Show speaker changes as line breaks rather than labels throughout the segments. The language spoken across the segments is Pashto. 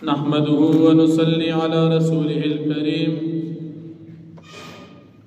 نحمده ونصلي على رسوله الكريم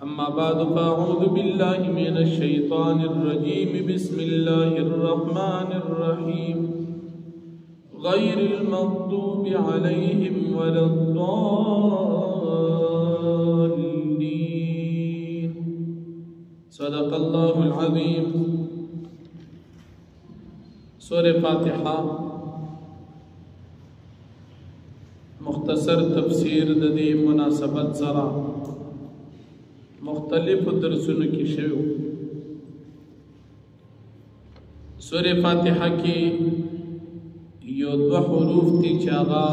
أما بعد فأعوذ بالله من الشيطان الرجيم بسم الله الرحمن الرحيم غير المغضوب عليهم ولا الضالين صدق الله العظيم. سورة فاتحة مختصر تفسیر د دې مناسبت سره مختلف درسونو کې شوی. سورہ فاتحه کې یو دوه حروف دي چې هغه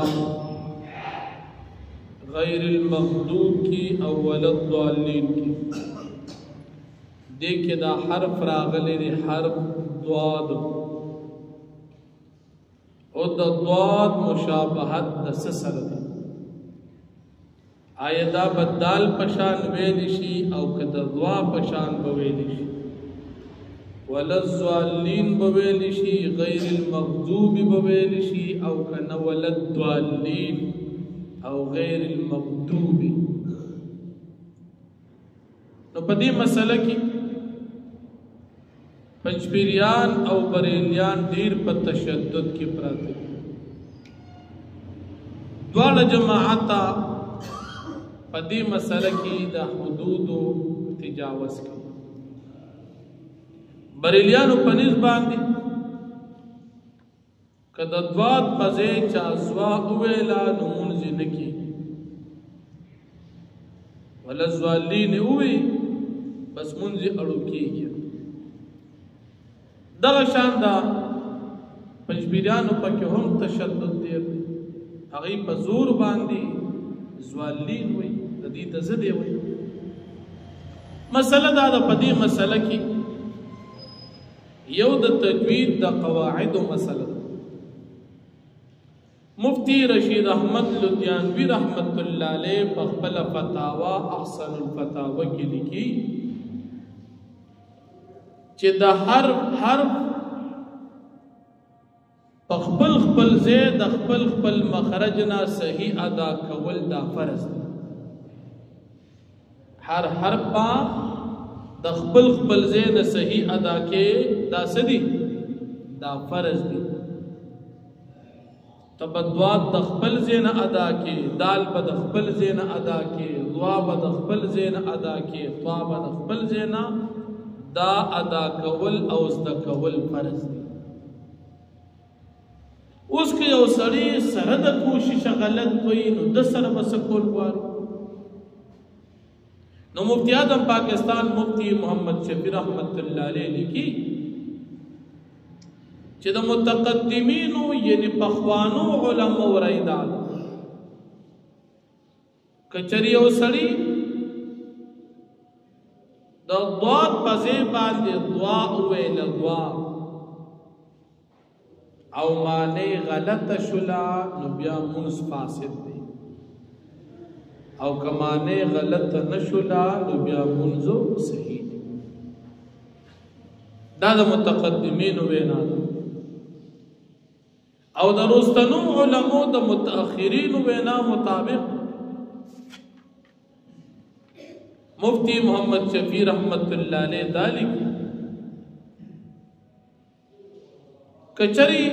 غیر المغضوب کې او ولا الضالین کې دې کې دا حرف راغلی دی، حرف ضاد، او د ضاد مشابهت د سره ده. آیا دا بدال پشان ویل شي او که د ضوا پشان بویل شي؟ ولا الضالین بویل شي، غیر المغضوب بویل شي، او کنه ولا الضالین او غیر المغضوب. نو په دې مسله کې پنځپیریان او بریلیان ډیر په تشدد کې پراته دي. دواړه جماعت په دې مسله کې د حدودو تجاوز کوي. بریلیانو په نسبت باندې که د ضاد په ځای چا ضوا وویلا نو مونځ نه کېږي، ولا الضالین ووي بس مونځ اړو کېږي. دغه شان دا پنځپیریانو پکې هم تشدد دی، هغوی په زور باندې ضالین وایي، د دې ته ضد وایي. مسله دا ده، په دې مسله کې یو د تجوید د قواعدو مسله ده. مفتی رشید احمد لدھیانوی رحمت اللہ علیہ په خپله فتاوا احسن الفتاوا کې لیکي چې د حرف په خپل ځای د خپل مخرج نه صحیح ادا کول دا فرض دی. هر حرف د خپل ځای نه صحیح ادا کې دا څه دی؟ دا فرض دی. ته به ضاد د خپل ځای نه ادا کې، دال به د خپل ځای نه ادا کې، ضا به د خپل ځای نه ادا کې، طا به د خپل ځای نه دا ادا کول او زده کول فرض دی. اوس که یو سړی سره د کوشش غلط وي نو د سره به څه کول غواړي؟ نو مفتی اعظم پاکستان مفتی محمد شفیع رحمت الله علیه لیکي چې د متقدمینو یعنی پخوانو علماء رای دا که چېرې یو سړی د ضاد په ځای باندې ضوا وویله، ضوا او معنی غلطه شوله نو بیا مونځ فاسد دی، او که معنی غلطه نه شوله نو بیا مونځ صحیح دی. دا د متقدمینو وینا ده. او د رستنو علماء د متأخرینو وینا مطابق مفتی محمد شفیع رحمت اللہ علیہ دالی کی کچری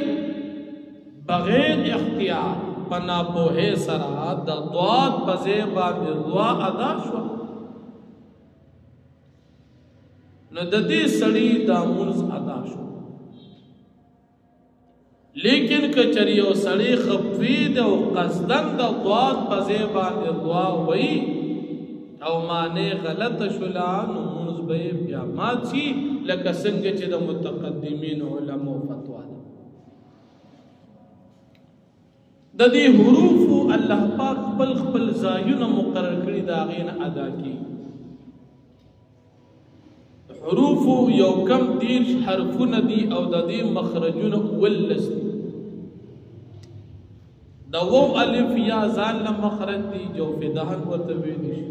بغیر اختیار پنا پوہے سرا دا ضاد پزے باندې ضوا ادا شو نو د دې سړی دا مونځ ادا شو. لیکن کچری او سړی خفوی د او قصدن د ضاد پزے باندې ضوا وایي او معنی غلط شولا نو مونځ به بیا مات شي، لکه څنګه چې د متقدمین علماء فتوا ده. د دې حروف الله پاک خپل ځایونه مقرر کړي، د هغې نه ادا کړي. حروف یو کم 30 حرفونه دي او د دې مخرجونه 19 دي. د واو الف یا ځان له مخرج دي، جوف دهن ورته ویلی شي.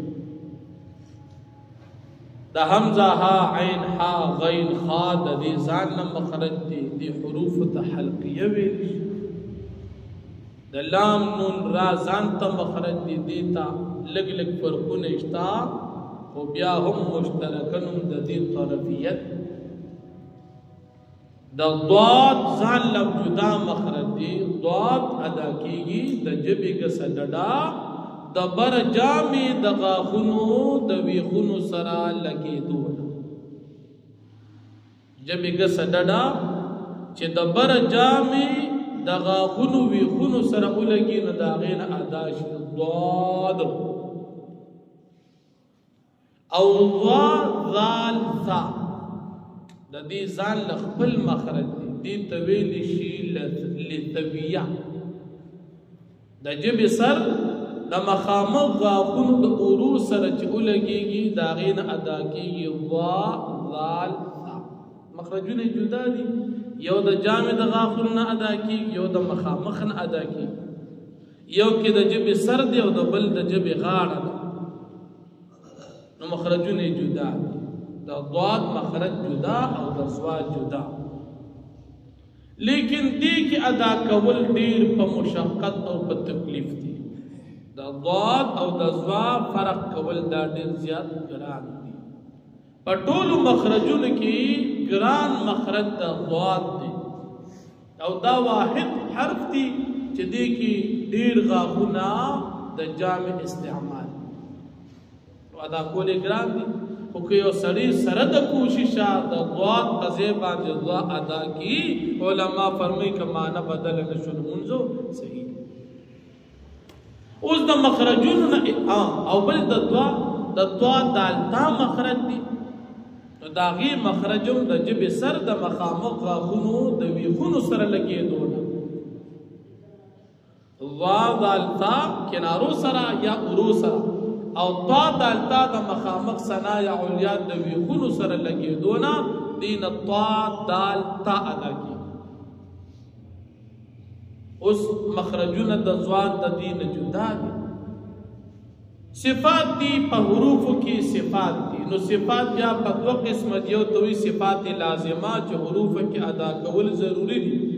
د حمزه ها عین ها غین خا د دې ځان نه مخرج دي، د حروف ته حلقیه ویل شي. د لام نون را ځان ته مخرج دی دیتا لګ لګ فرقونه اشتا خو بیا هم مشترکنم د دې طرفیت د ضاد ځان لم جدا مخرج دی ضاد ادا کیږي د جبې ګسډډا د بر جامې د غاخونو د ویخونو سره لګېدو جبې ګسډډا چې د بر جامې د غاخونو ویخونو سره ولګي نو د هغې نه ادا شي ضاد او ضا ذال ذا د دې ځان له خپل مخرج دی دې ته ویلی شي لثویه د ژبې سر د مخامخ غاښونو د اورو سره چې ولګېږي د هغې نه ادا کېږي ضا ذال ذا مخرجونه جدا دي یو د جامې د غاښونو نه ادا کېږي یو د مخامخ نه ادا کېږي یو کې د ژبې سر دی او د بل د ژبې غاړه ده نو مخرجونه جدا دي د ضاد مخرج جدا او د ضا جدا لیکن دې کې ادا کول ډېر په مشقت او په تکلیف دي د ضاد او د ضا فرق کول دا ډېر زیات ګران دي په ټولو مخرجونو کې ګران مخرج د ضاد دی او دا واحد حرف دی چې دې کې ډېر غاښونه د جامع استعمال ادا کولې ګران دي خو که یو سړی سره د کوششه د ضاد په ځای باندې ضا ادا کي علما فرمایي که معنی بدله نه شو لمونځو صحیح اوس د مخرجونو نه او بل د ضا دال تا مخرج دي نو د هغې مخرج هم د ژبې سر د مخامخ غاښونو د ویښونو سره لګېدو نه ضا دال تا کنارو سره یا ارو سره او طا دالتا د مخامخ ثنا یا علیا د ویخونو سره لګېدو نه دین طا دال تا ادا کی اوس مخرجونه د ضاد د دین جدا دي صفات دي په حروفو کې صفات دي نو صفات بیا په دوه قسمه دي یو توي صفات لازمه چې حروفو کې ادا کول ضروری دي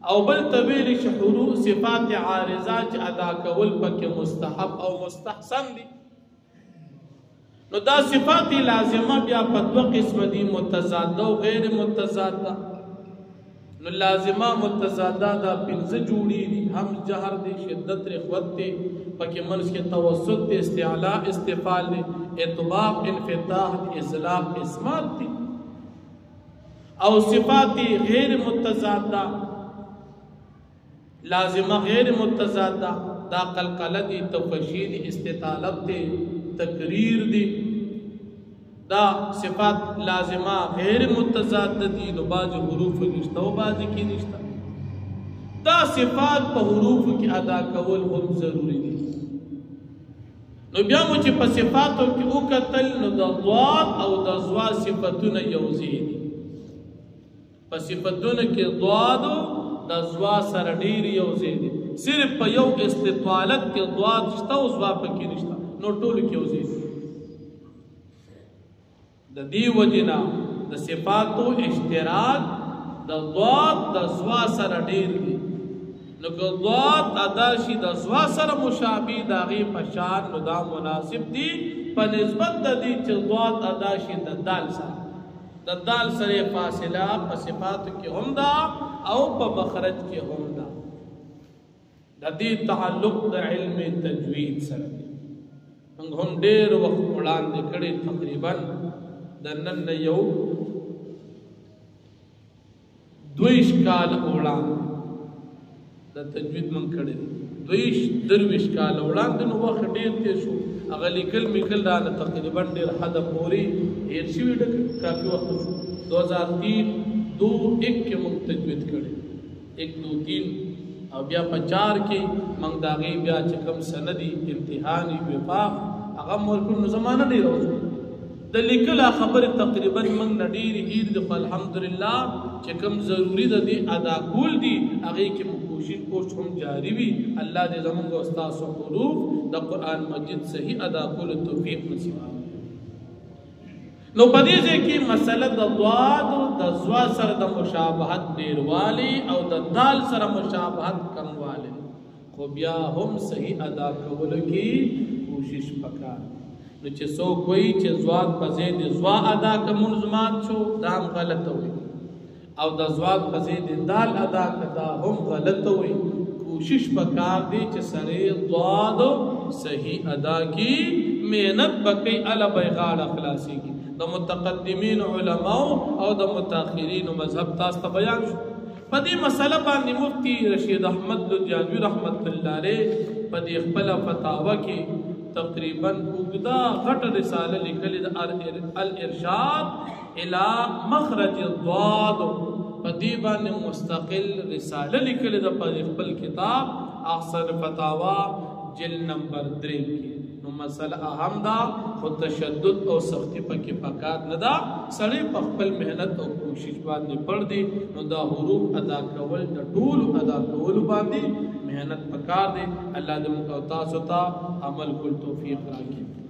او بل طویل شحورو صفات عارضه چې ادا کول پکې مستحب او مستحسن دي نو دا صفات لازمه بیا په دوه قسم دي متضاده او غیر متضاده نو لازمه متضاده دا پنځه جوړي دي هم جهر دي شدت رخوت دي پکې منځ کې توسط دي استعلاء استفال دي اطباق انفتاح اصلاح اسمات دي او صفات غیر متضاده لازمه غیر متضاده دا قلقله دی تفشید استطالت دی تقریر دی دا صفات لازمه غیر متضاده دی نو بعض حروف نشته او بعض کې نشته دا صفات په حروف کې ادا کول هم ضروری دي نو بیا مو چې په صفاتو کې وکتل نو د ضاد او د ضا صفاتونه یوځي دي په صفاتونه کې ضاد د ضا سره ډېر یوځي دي صرف په یو استطالت کې ضاد شته او ضا پکې نشته نو ټولو کې یوځي دي د دې وجنا د صفاتو اشتراک د ضاد د ضا سره ډېر دي نو که ضاد ادا شي د ضا سره مشابه د هغې په شان نو دا مناسب دي په نسبت د دې چې ضاد ادا شي د دال سره د دال سره فاصله په صفاتو کې هم ده او په مخرج کې هم ده د دې تعلق د علم تجوید سره دی موږ هم ډېر وخت وړاندې کړی تقریبا د نن نه یو 22 کال وړاندې د تجوید موږ کړی دی 22 کال وړاندې نو وخت ډېر تېر شو هغه لیکل میکل رانه تقریبا ډېر حده پورې هېر شوي کافي وخت شو 2003 2-1 کې موږ تجوید کړی 1-2-3 او بیا په 4 کې موږ د هغې بیا چې کوم سندي امتحاني وفاق هغه مو ورکړو نو زمانه ډېره وشوه د لیکله خبرې تقریبا موږ نه ډېرې هېر دي خو الحمدلله چې کوم ضروري د دې ادا کول دي هغې کې مو کوشش هم جاری وي الله دې زموږ او ستاسو حروف د قرآن مجید صحیح ادا کولو توفیق نصیب نو په دې ځای کې مسله د ضاد د ضا سره د مشابهت ډېروالی او د دال سره مشابهت کموالی خو بیا هم صحیح ادا کولو کې کوشش پکار نو چې څوک وایي چې ضاد په ځای د ضوا ادا که مونځ مات شو دا هم غلطه وایي او د ضاد په ځای د دال ادا که دا هم غلطه وایي کوشش پکار دی چې سړی ضاد صحیح ادا کی محنت بکی علا بیغاړه خلاصیږي د متقدمین علماء او د متأخرین مذهب تاسو ته بیان شو په دې مسله باندې مفتی رشید احمد لدھیانوی رحمت الله علیه په دې خپل فتاوا کې تقریبا اوږده غټه رساله لیکلې د الارشاد الى مخرج الضاد په دې باندې مستقل رساله لیکلې د خپل کتاب احسن فتاوا جلد نمبر 3 کې نو مسله اهم دا خو تشدد او سختی پکې پکار نه دا سړی په خپل مهنت او کوشش باندې پړ دی نو دا حروف ادا کول د ټول ادا کول باندې مهنت پکار دی الله دې موږ او تاسو ته عمل کول توفیق راکړي